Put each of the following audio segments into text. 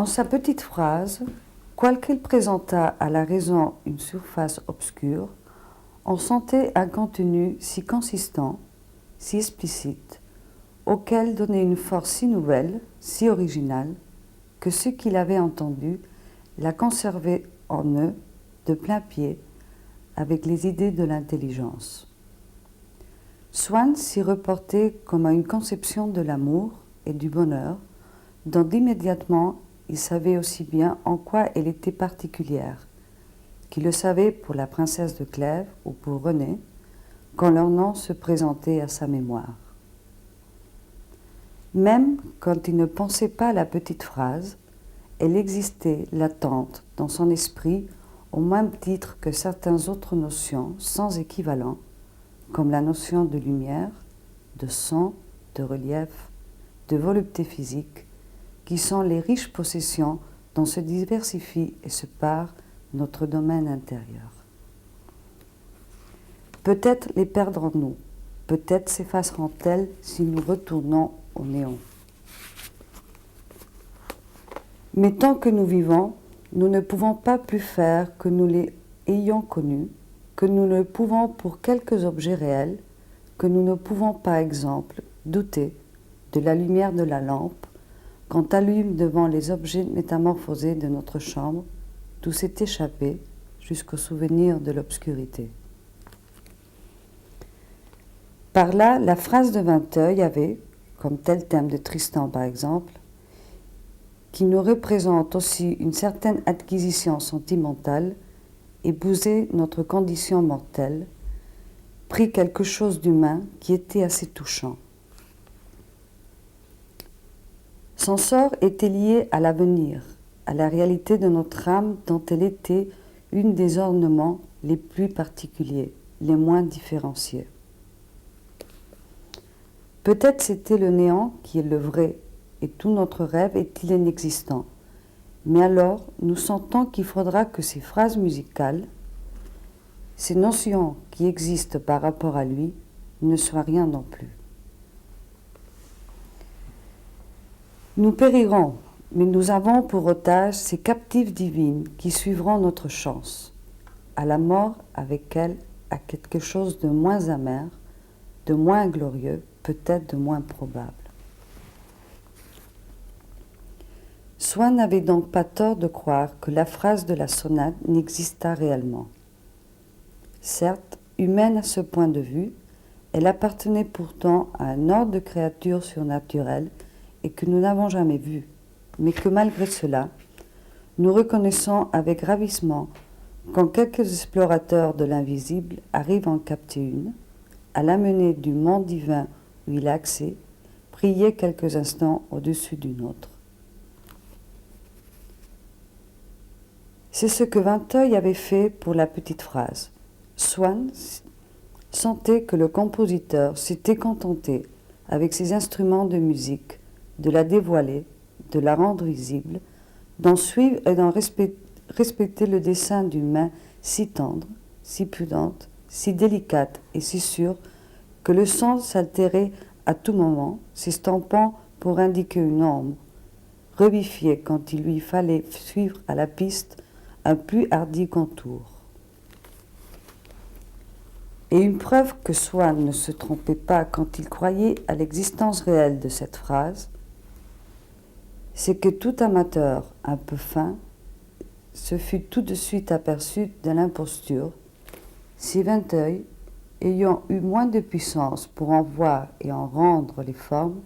En sa petite phrase, quoiqu'elle présentât à la raison une surface obscure, on sentait un contenu si consistant, si explicite, auquel donnait une force si nouvelle, si originale, que ceux qui l'avaient entendue la conservaient en eux de plein pied avec les idées de l'intelligence. Swann s'y reportait comme à une conception de l'amour et du bonheur, dont immédiatement il savait aussi bien en quoi elle était particulière, qu'il le savait pour la princesse de Clèves ou pour Renée, quand leur nom se présentait à sa mémoire. Même quand il ne pensait pas à la petite phrase, elle existait latente dans son esprit au même titre que certaines autres notions sans équivalent, comme la notion de lumière, de son, de relief, de volupté physique, qui sont les riches possessions dont se diversifie et se pare notre domaine intérieur. Peut-être les perdrons-nous, peut-être s'effaceront-elles si nous retournons au néant. Mais tant que nous vivons, nous ne pouvons pas plus faire que nous les ayons connus, que nous le pouvons pour quelques objets réels, que nous ne pouvons par exemple douter de la lumière de la lampe quand allume devant les objets métamorphosés de notre chambre, d'où s'est échappé jusqu'au souvenir de l'obscurité. Par là, la phrase de Vinteuil avait, comme tel thème de Tristan par exemple, qui nous représente aussi une certaine acquisition sentimentale, épousé notre condition mortelle, prit quelque chose d'humain qui était assez touchant. Son sort était lié à l'avenir, à la réalité de notre âme dont elle était une des ornements les plus particuliers, les moins différenciés. Peut-être c'était le néant qui est le vrai, et tout notre rêve est-il inexistant. Mais alors, nous sentons qu'il faudra que ces phrases musicales, ces notions qui existent par rapport à lui, ne soient rien non plus. Nous périrons, mais nous avons pour otage ces captives divines qui suivront notre chance. À la mort, avec elle, à quelque chose de moins amer, de moins glorieux, peut-être de moins probable. Swann n'avait donc pas tort de croire que la phrase de la sonate n'exista réellement. Certes, humaine à ce point de vue, elle appartenait pourtant à un ordre de créatures surnaturelles et que nous n'avons jamais vu, mais que malgré cela, nous reconnaissons avec ravissement quand quelques explorateurs de l'invisible arrivent à en capter une, à l'amener du monde divin où il a accès, prier quelques instants au-dessus d'une autre. C'est ce que Vinteuil avait fait pour la petite phrase. Swann sentait que le compositeur s'était contenté, avec ses instruments de musique, de la dévoiler, de la rendre visible, d'en suivre et d'en respecter le dessin d'une main si tendre, si prudente, si délicate et si sûre que le son s'altérait à tout moment, s'estampant pour indiquer une ombre, rebifiée quand il lui fallait suivre à la piste un plus hardi contour. Et une preuve que Swann ne se trompait pas quand il croyait à l'existence réelle de cette phrase, c'est que tout amateur un peu fin se fut tout de suite aperçu de l'imposture, si Vinteuil, ayant eu moins de puissance pour en voir et en rendre les formes,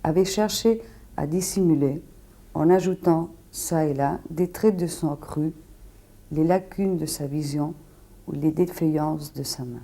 avait cherché à dissimuler, en ajoutant çà et là des traits de son cru, les lacunes de sa vision ou les défaillances de sa main.